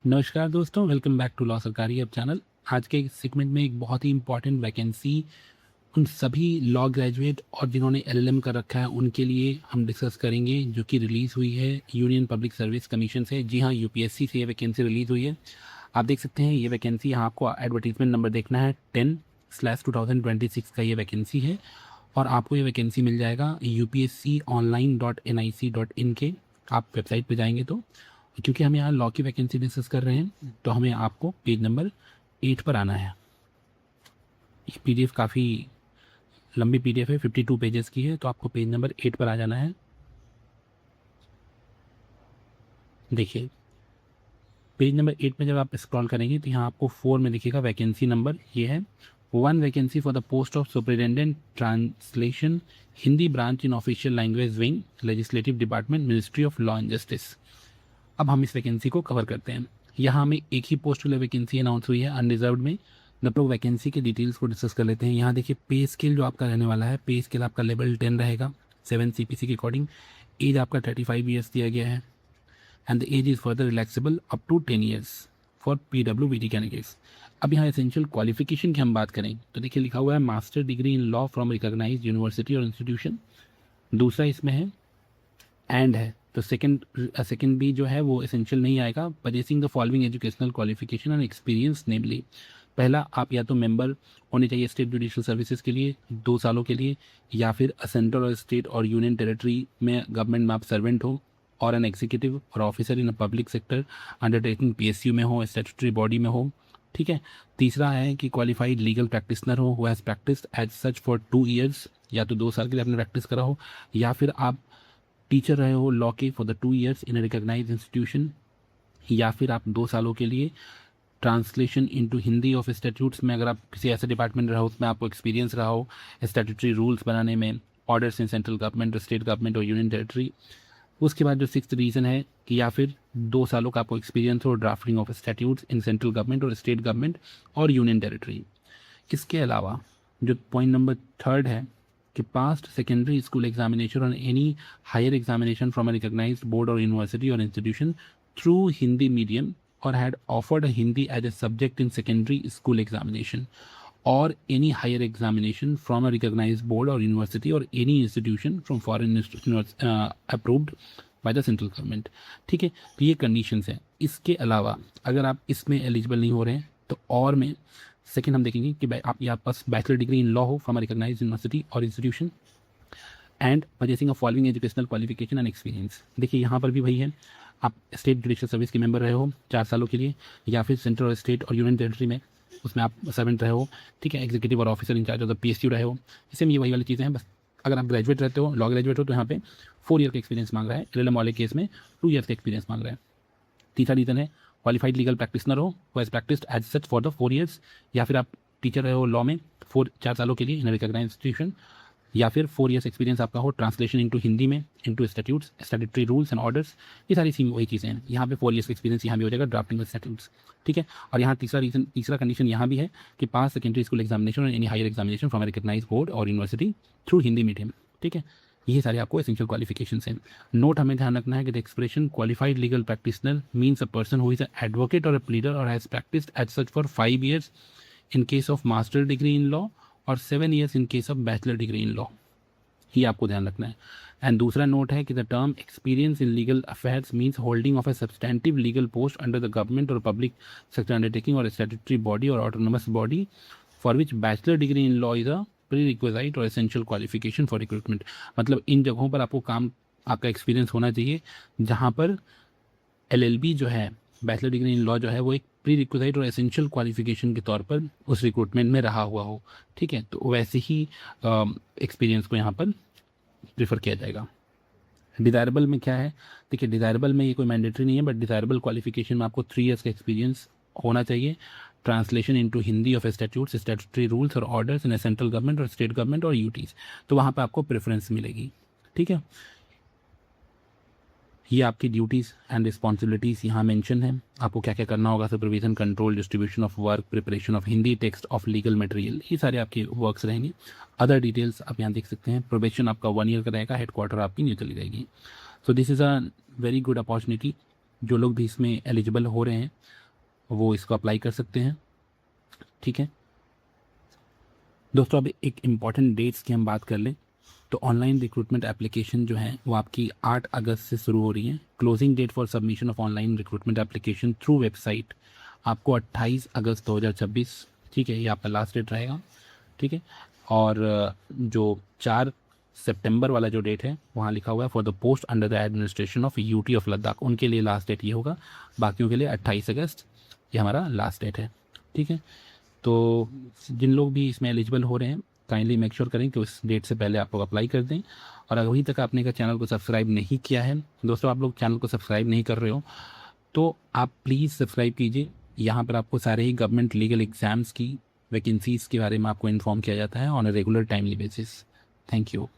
नमस्कार दोस्तों, welcome back to law सरकारी अब चैनल। आज के सेगमेंट में एक बहुत ही इंपॉर्टेंट वैकेंसी उन सभी लॉ ग्रेजुएट और जिन्होंने एलएलएम कर रखा है उनके लिए हम डिस्कस करेंगे, जो कि रिलीज़ हुई है यूनियन पब्लिक सर्विस कमीशन से। जी हाँ, यूपीएससी से ये वैकेंसी रिलीज़ हुई है। आप देख सकते हैं ये वैकेंसी, यहाँ आपको एडवर्टीजमेंट नंबर देखना है 10/2026 का ये वैकेंसी है। और आपको ये वैकेंसी मिल जाएगा upsconline.nic.in के आप वेबसाइट पे जाएंगे तो, क्योंकि हम यहाँ लॉ की वैकेंसी डिस्कस कर रहे हैं तो हमें आपको पेज नंबर 8 पर आना है। ये पीडीएफ काफ़ी लंबी पीडीएफ है, 52 पेजेस की है, तो आपको पेज नंबर 8 पर आ जाना है। देखिए पेज नंबर 8 में जब आप स्क्रॉल करेंगे तो यहाँ आपको 4 में दिखेगा वैकेंसी नंबर, ये है 1 vacancy for the post of superintendent translation Hindi branch in official language wing, legislative department, ministry of law and justice. अब हम इस वैकेंसी को कवर करते हैं। यहाँ हमें एक ही पोस्ट के लिए वैकेंसी अनाउंस हुई है अनरिजर्व में। जब लोग वैकेंसी के डिटेल्स को डिस्कस कर लेते हैं, यहाँ देखिए पे स्केल जो आपका रहने वाला है, पे स्केल आपका लेवल 10 रहेगा 7 CPC के अकॉर्डिंग। एज आपका 35 ईयर्स दिया गया है and the age is further relaxable up to 10 years for PWBD candidates. अब यहाँ एसेंशियल क्वालिफिकेशन की हम बात करें तो देखिए लिखा हुआ है master degree in law from recognised university और इंस्टीट्यूशन। दूसरा इसमें है तो सेकंड भी जो है वो एसेंशियल नहीं आएगा। Possessing the following educational qualification and experience namely, पहला आप या तो मेंबर होने चाहिए स्टेट जुडिशल सर्विसेज के लिए 2 सालों के लिए, या फिर सेंट्रल और स्टेट और यूनियन टेरिटरी में गवर्नमेंट में आप सर्वेंट हो, और एन एग्जीक्यूटिव और officer in a public sector undertaking PSU में हो, स्टैट्यूटरी बॉडी में हो। ठीक है। तीसरा है कि क्वालिफाइड लीगल प्रैक्टिसनर हो who has practised as such for 2 years, या तो 2 साल के लिए आपने प्रैक्टिस करा हो, या फिर आप टीचर रहे हो लॉ के for the 2 years in recognise institution, या फिर आप 2 सालों के लिए translation into Hindi of statutes में, अगर आप किसी ऐसे डिपार्टमेंट रहा हो उसमें आपको एक्सपीरियंस रहा हो स्टैट्यूटरी रूल्स बनाने में, ऑर्डर्स इन सेंट्रल गवर्नमेंट, स्टेट गवर्नमेंट और यूनियन टेरिटरी। उसके बाद जो 6th रीज़न है कि या फिर 2 सालों का आपको एक्सपीरियंस हो drafting of statutes in central government और स्टेट गवर्नमेंट और यूनियन टेरिटरी। इसके अलावा जो पॉइंट नंबर 3 है कि पास्ट सेकेंडरी स्कूल एग्जामिनेशन और any higher examination from a recognised board और यूनिवर्सिटी और इंस्टीट्यूशन थ्रू हिंदी मीडियम और had offered Hindi as a subject in secondary school examination or any higher examination from a recognized board or university or any institution from foreign approved by the central government। ठीक है, तो ये conditions हैं। इसके अलावा अगर आप इसमें एलिजिबल नहीं हो रहे हैं तो और में सेकेंड हम देखेंगे कि आप यहाँ पास बैचलर डिग्री इन लॉ हो फ्रॉम अ रिकॉग्नाइज्ड यूनिवर्सिटी और institution and possessing of following educational qualification and experience. देखिए यहाँ पर भी वही है, आप स्टेट जुडिशल सर्विस के मेंबर रहे हो 4 सालों के लिए, या फिर सेंट्रल और स्टेट और यूनियन टेरिटरी में उसमें आप सर्वेंट रहे हो। ठीक है, एग्जीक्यूटिव और officer in charge of the PSU रहे हो। इससे ये वही वाली चीज़ें हैं, बस अगर आप ग्रेजुएट रहते हो, लॉ ग्रेजुएट हो, तो यहाँ पे 4 ईयर का एक्सपीरियंस मांग रहा है। LLM वाले केस में 2 ईयर्स का एक्सपीरियंस मांग रहा है। तीसरा रीज़न है क्वालिफाइड लीगल प्रैक्टिसनर हो who has practised as such for the 4 years, या फिर आप टीचर रहे हो लॉ में 4 सालों के लिए इन रिकॉग्नाइज्ड इंस्टीट्यूशन, या फिर 4 ईयर्स एक्सपीरियंस आपका हो ट्रांसलेशन इनटू हिंदी में, into statutes, statutory rules and orders. ये सारी सी वही चीज़ें हैं। यहाँ पे 4 ईयर्स का एक्सपीरियंस यहाँ भी हो जाएगा ड्राफ्टिंग स्टैट्यूट्स। ठीक है, और यहाँ तीसरा कंडीशन यहाँ भी है कि पास सेकेंडरी स्कूल एग्जामिनेशन और any higher examination from recognised board और यूनिवर्सिटी थ्रू हिंदी मीडियम। ठीक है, ये सारे आपको एसेंशियल क्वालिफिकेशंस हैं। नोट हमें ध्यान रखना है कि the expression qualified legal practitioner means a person who is a advocate और अ प्लीडर और has practised as such for 5 years in case of master degree in law और 7 years in case of bachelor degree in law. ही आपको ध्यान रखना है। And दूसरा note है कि the term experience in legal affairs means holding of a substantive legal post under the government और पब्लिक सेक्टर अंडरटेकिंग और स्टैट्यूटरी बॉडी और autonomous body for which bachelor degree in law is a prerequisite और essential qualification for recruitment. मतलब इन जगहों पर आपको काम, आपका एक्सपीरियंस होना चाहिए जहाँ पर LLB जो है, बैचलर डिग्री इन लॉ जो है, वो एक प्री रिक्वेजाइट और एसेंशियल क्वालिफिकेशन के तौर पर उस रिक्रूटमेंट में रहा हुआ हो। ठीक है, तो वैसे ही एक्सपीरियंस को यहाँ पर प्रीफर किया जाएगा। डिज़ायरेबल में क्या है, देखिए डिज़ायरेबल में ये कोई मैंडेटरी नहीं है, बट डिज़ायरेबल क्वालिफिकेशन में आपको 3 ईयर्स का एक्सपीरियंस होना चाहिए translation into Hindi of statutes, statutory rules और ऑर्डर्स इन सेंट्रल गवर्नमेंट और स्टेट गवर्नमेंट और यूटीज, तो वहाँ पे आपको प्रेफरेंस मिलेगी। ठीक है, ये आपकी ड्यूटीज़ एंड रिस्पॉन्सिबिलिटीज़ यहाँ मेंशन है। आपको क्या क्या करना होगा, supervision, control, distribution of work, preparation of Hindi text of legal material, ये सारे आपके वर्क्स रहेंगे। अदर डिटेल्स आप यहाँ देख सकते हैं। प्रोबेशन आपका 1 ईयर का रहेगा, हेडक्वार्टर आपकी न्यू चली जाएगी। So this is a very good opportunity जो लोग भी इसमें एलिजिबल हो रहे हैं वो इसको अप्लाई कर सकते हैं। ठीक है दोस्तों, अब एक इम्पॉर्टेंट डेट्स की हम बात कर लें तो ऑनलाइन रिक्रूटमेंट एप्लीकेशन जो है वो आपकी 8 अगस्त से शुरू हो रही है। Closing date for submission of online recruitment application through website आपको 28 अगस्त 2026, ठीक है, ये आपका लास्ट डेट रहेगा। ठीक है, और जो 4 सितंबर वाला जो डेट है वहाँ लिखा हुआ है for the post under the administration of UT of Ladakh, उनके लिए लास्ट डेट ये होगा। बाकियों के लिए 28 अगस्त ये हमारा लास्ट डेट है। ठीक है, तो जिन लोग भी इसमें एलिजिबल हो रहे हैं काइंडली मेक श्योर करें कि उस डेट से पहले आप लोग अप्लाई कर दें। और अभी तक आपने का चैनल को सब्सक्राइब नहीं किया है दोस्तों, आप लोग चैनल को सब्सक्राइब नहीं कर रहे हो तो आप प्लीज़ सब्सक्राइब कीजिए। यहाँ पर आपको सारे ही गवर्नमेंट लीगल एग्जाम्स की वैकेंसीज़ के बारे में आपको इन्फॉर्म किया जाता है on a regular timely basis. Thank you.